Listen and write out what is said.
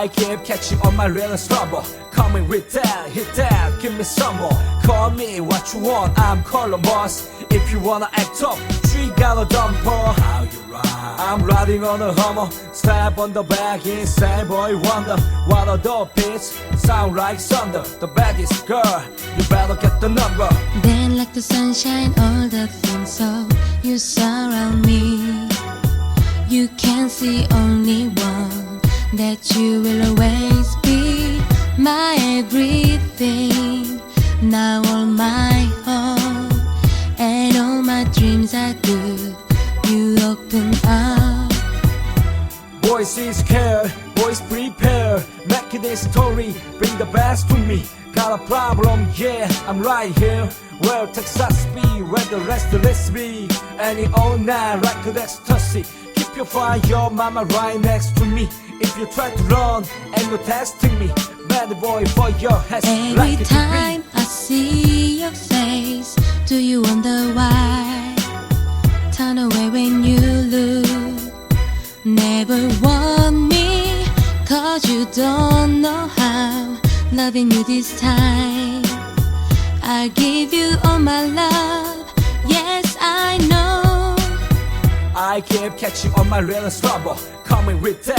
I keep catching on my real trouble. Coming with that, hit that, give me some more. Call me what you want, I'm Columbus. If you wanna act up, she got a dumper. How you ride? I'm riding on a Hummer. Step on the back, inside boy wonder. What are the beats? Sound like thunder. The baddest girl, you better get the number. Then like the sunshine, all the things so you surround me. You can see only one, that you will always be my everything. Now all my hope and all my dreams are good. You open up. Boys is scared, boys prepare. Making this story, bring the best to me. Got a problem, yeah, I'm right here. Where Texas be, where the rest let's be. Any all night, right to ecstasy. Keep your fire, your mama right next to me. If you try to run and you're testing me, bad boy for your head. Every like time I see your face, do you wonder why? Turn away when you look. Never want me, cause you don't know how. Loving you this time, I'll give you all my love. Yes, I know. I keep catching on my real trouble. Coming with that.